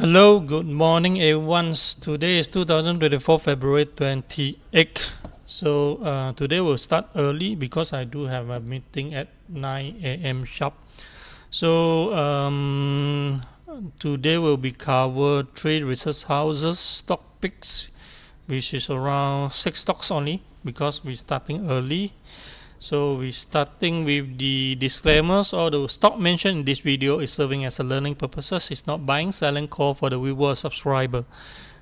Hello, good morning everyone. Today is 2024 February 28th. So today we'll start early because I do have a meeting at 9 a.m. sharp. So today will be covered three research houses stock picks, which is around 6 stocks only because we're starting early. So we're starting with the disclaimers. All the stock mentioned in this video is serving as a learning purposes. It's not buying, selling call for the viewer subscriber.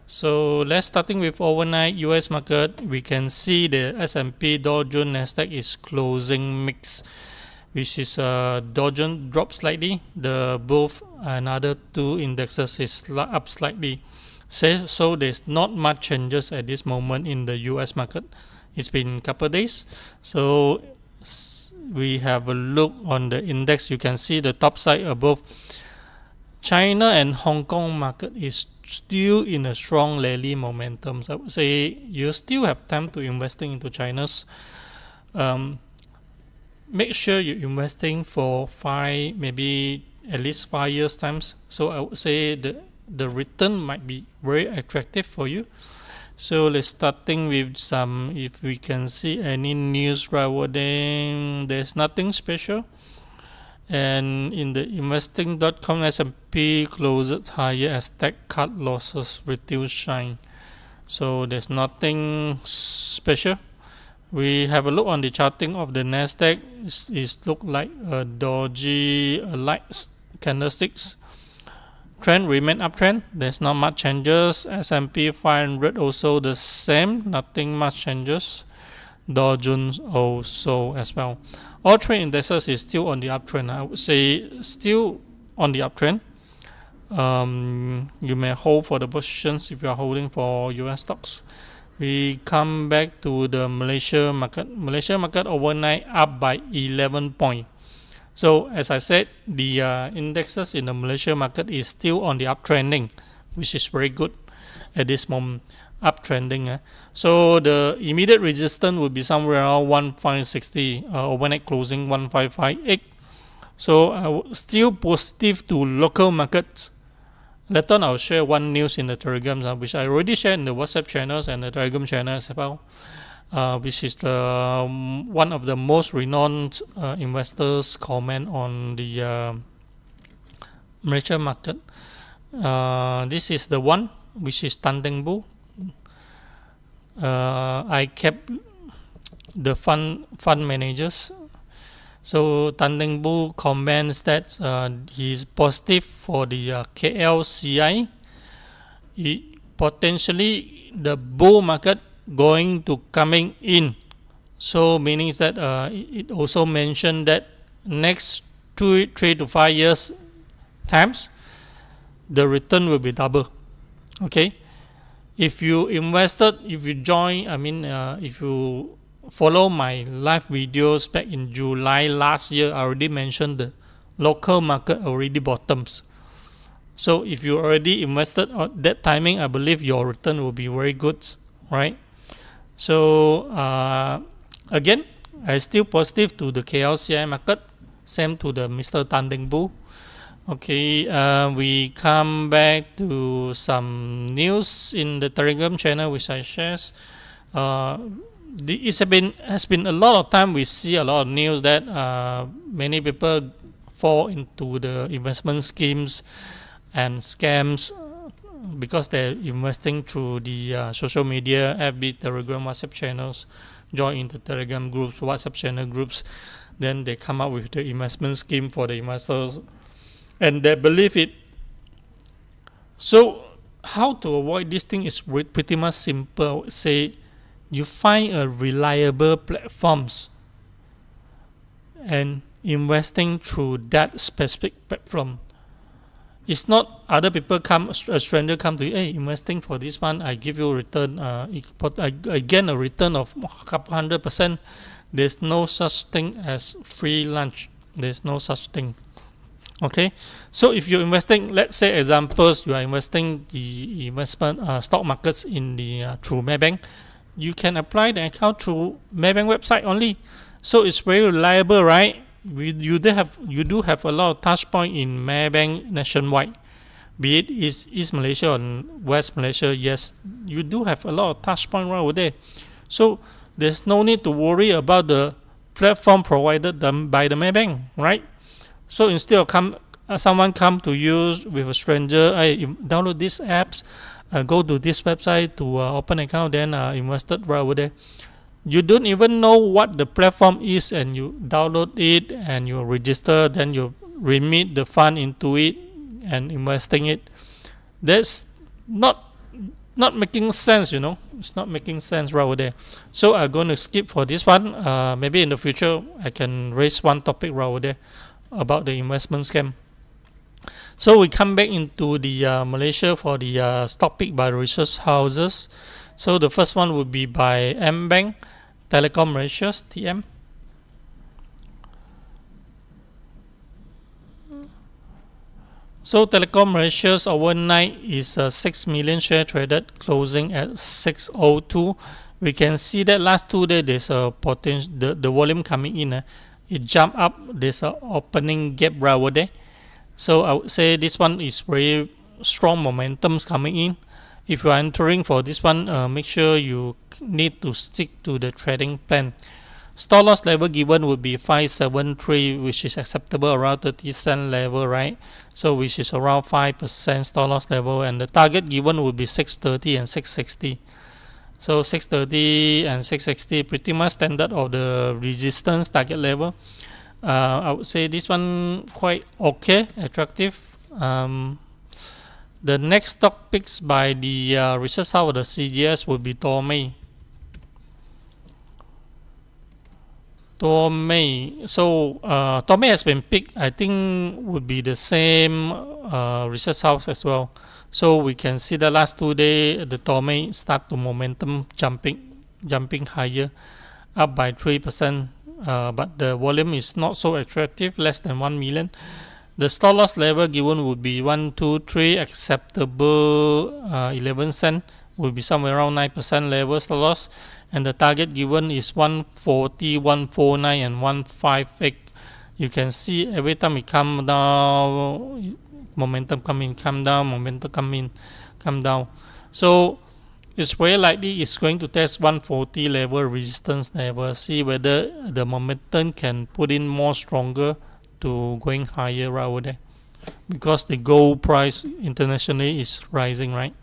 So let's starting with overnight US market. We can see the S&P, Dow Jones, Nasdaq is closing mixed, which is Dow Jones dropped slightly. The both another two indexes is up slightly. So there's not much changes at this moment in the US market. It's been a couple of days. So we have a look on the index. You can see the top side above. China and Hong Kong market is still in a strong rally momentum. So I would say you still have time to investing into China's. Make sure you're investing for maybe at least 5 years times. So I would say the return might be very attractive for you. So let's starting with some, if we can see any news right over there, there's nothing special. And in the investing.com, S&P closed higher as tech cut losses reduce shine. So there's nothing special. We have a look on the charting of the Nasdaq. It look like a dodgy light candlesticks. Trend remain uptrend. There's not much changes. S&P 500 also the same. Nothing much changes. Dow Jones also as well. All three indexes is still on the uptrend. I would say still on the uptrend. You may hold for the positions if you are holding for US stocks. We come back to the Malaysia market. Malaysia market overnight up by 11 points. So as I said, the indexes in the Malaysia market is still on the uptrending, which is very good at this moment. Uptrending. So the immediate resistance will be somewhere around 1560. Overnight closing 1558. So I will still positive to local markets. Later on, I'll share one news in the Telegram, which I already shared in the WhatsApp channels and the Telegram channel as well. Which is one of the most renowned investors comment on the Malaysia market. This is the one which is Tandeng Bu. I kept the fund managers. So Tandeng Bu comments that he is positive for the KLCI. Potentially the bull market going to coming in. So meaning that it also mentioned that next 3 to 5 years times the return will be double. Okay, if you invested, if you join, if you follow my live videos back in July last year, I already mentioned the local market already bottoms. So if you already invested at that timing, I believe your return will be very good, right? So again, I still positive to the KLCI market. Same to the Mr. Tandeng Bu. Okay, we come back to some news in the Telegram channel which I shares. It has been a lot of time we see a lot of news that many people fall into the investment schemes and scams because they're investing through the social media, FB, Telegram, WhatsApp channels, join into Telegram groups, WhatsApp channel groups. Then they come up with the investment scheme for the investors and they believe it. So how to avoid this thing is pretty much simple. I would say you find a reliable platforms and investing through that specific platform. It's not other people a stranger come to you, hey, investing for this one, I give you a return, I gain a return of 100%. There's no such thing as free lunch. There's no such thing. Okay, so if you're investing, let's say examples, you are investing the investment stock markets in the through Maybank, you can apply the account through Maybank website only. So it's very reliable, right? You do have a lot of touch point in Maybank nationwide. be it East Malaysia or West Malaysia, yes, you do have a lot of touch point right over there. So there's no need to worry about the platform provided by the Maybank, right? So instead of someone come to you with a stranger, hey, download these apps, go to this website to open an account, then invested right over there. You don't even know what the platform is, and you download it and you register, then you remit the fund into it and investing it. That's not making sense, It's not making sense right over there. So I'm going to skip for this one. Maybe in the future I can raise one topic right over there about the investment scam. So we come back into the Malaysia for the stock pick by research houses. So the first one would be by M-Bank, Telecom Malaysia, TM. So Telecom Malaysia's overnight is 6 million share traded, closing at 602. We can see that last 2 days there's a potential, the volume coming in. It jumped up, there's an opening gap right over there. So I would say this one is very strong momentum coming in. If you are entering for this one, make sure you need to stick to the trading plan. Stop loss level given would be 573, which is acceptable around 30 cent level, right? So which is around 5% stop loss level, and the target given would be 630 and 660. So 630 and 660 pretty much standard of the resistance target level. I would say this one quite okay, attractive. The next stock picks by the research house of the CGS would be Tormei. So Tormei has been picked. I think would be the same research house as well. So we can see the last 2 days the Tormei start to momentum jumping higher, up by 3%. But the volume is not so attractive, less than 1 million. The stop loss level given would be 1, 2, 3, acceptable 11 cent, would be somewhere around 9% level stop loss, and the target given is 140, 149 and 158. You can see every time it come down, momentum come in, come down, momentum come in, come down. So it's very likely it's going to test 140 level, resistance level, see whether the momentum can put in more stronger to going higher right over there, because the gold price internationally is rising, right?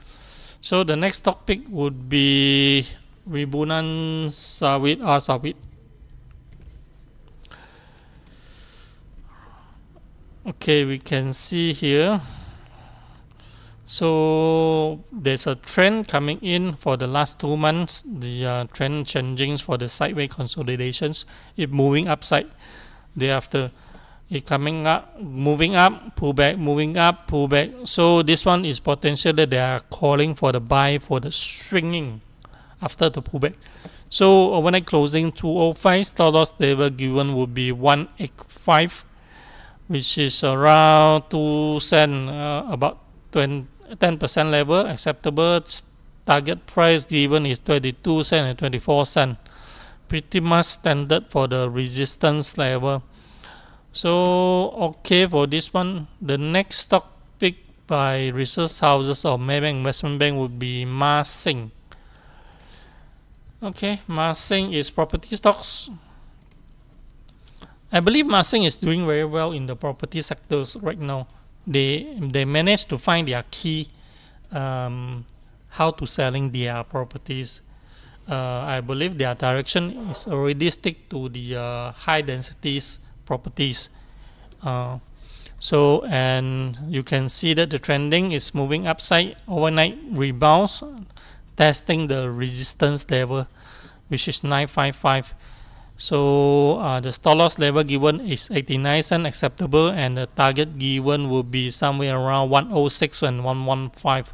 So the next stock pick would be Ribunan Sawit or Sawit. Okay, we can see here. So there's a trend coming in for the last 2 months. The trend changing for the sideways consolidations. It moving upside. Thereafter, it coming up, moving up, pull back, moving up, pull back. So this one is potential that they are calling for the buy for the swinging after the pullback. So overnight closing 205, stop loss level given would be 185, which is around 2 cent, about 10% level acceptable. Target price given is 22 cent and 24 cent, pretty much standard for the resistance level. So okay for this one. The next stock pick by research houses or Maybank Investment Bank would be Masing. Okay, Masing is property stocks. I believe Masing is doing very well in the property sectors right now. They managed to find their key, how to selling their properties. I believe their direction is already stick to the high densities properties. So and you can see that the trending is moving upside, overnight rebounds, testing the resistance level, which is 955. So the stop loss level given is 89 cent acceptable, and the target given will be somewhere around 106 and 115.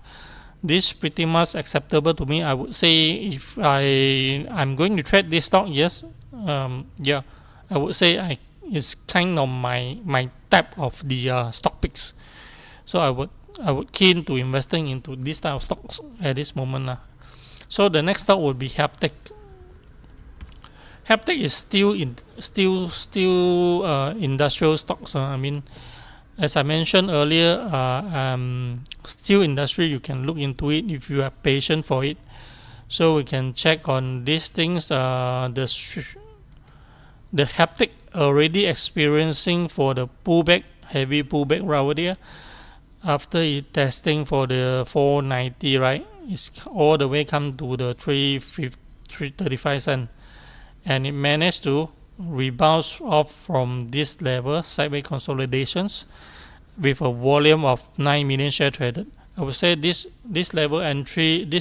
This pretty much acceptable to me. I would say if I'm going to trade this stock, yes, yeah, I would say it's kind of my type of the stock picks. So I would keen to investing into this type of stocks at this moment. So the next stock would be Haptech. Haptech is still industrial stocks. I mean, As I mentioned earlier, steel industry, you can look into it if you have patience for it. So we can check on these things. The haptic already experiencing for the pullback, heavy pullback right there. After it testing for the 490, right, it's all the way come to the 335 cent, and it managed to rebound off from this level, sideways consolidations, with a volume of 9 million share traded. I would say this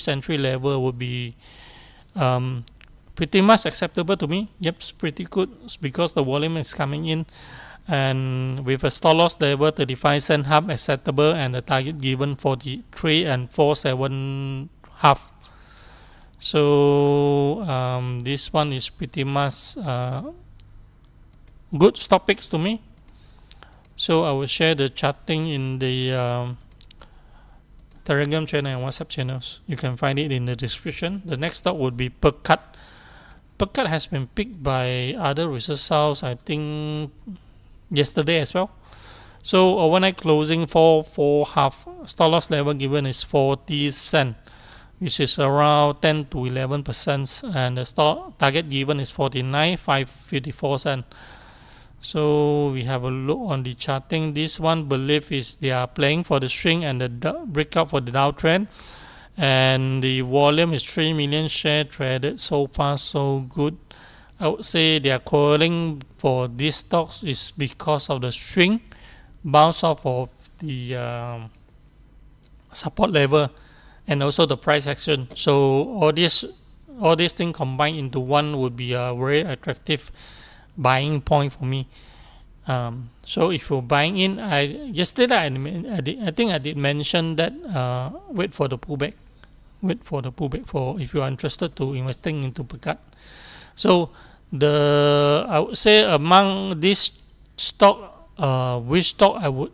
entry level would be pretty much acceptable to me. Yep, it's pretty good because the volume is coming in, and with a stop loss level 35 cent half acceptable, and the target given 43 and 47 half. So this one is pretty much good stock picks to me. So I will share the charting in the Telegram channel and WhatsApp channels. You can find it in the description. The next stock would be Percut. Percut has been picked by other research house, I think yesterday as well. So overnight closing for 4 half, stop loss level given is 40 cent, which is around 10 to 11%, and the stock target given is 49.554 cent. So we have a look on the charting. This one believe is they are playing for the swing and the breakout for the downtrend, and the volume is 3 million share traded. So far so good. I would say they are calling for these stocks is because of the swing bounce off of the support level and also the price action. So all these things combined into one would be a very attractive buying point for me. So if you're buying in, yesterday I think I did mention that wait for the pullback for if you are interested to investing into Percut. So I would say among this stock, which stock I would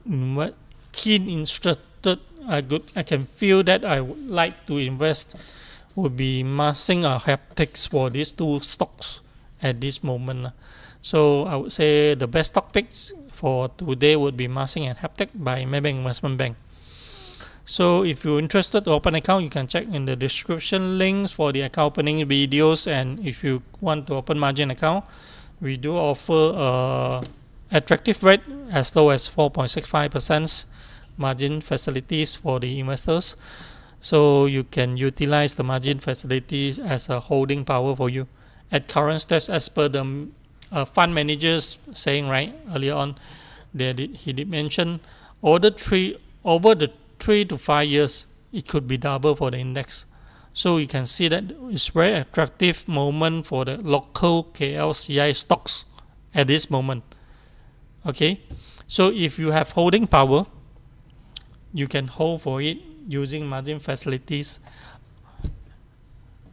keen interested, I can feel that I would like to invest would be Massing or Haptics for these two stocks at this moment. So I would say the best stock picks for today would be Massing and Haptic by Maybank Investment Bank. So if you're interested to open an account, you can check in the description links for the account opening videos. And if you want to open margin account, we do offer attractive rate as low as 4.65% margin facilities for the investors. So you can utilize the margin facilities as a holding power for you. At current stage, as per the fund managers saying right earlier on, he did mention over the 3 to 5 years, it could be double for the index. So you can see that it's very attractive moment for the local KLCI stocks at this moment. Okay, so if you have holding power, you can hold for it using margin facilities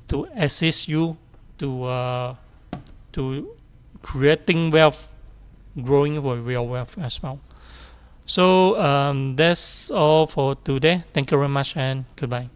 to assist you to creating wealth, growing for real wealth as well. So that's all for today. Thank you very much and goodbye.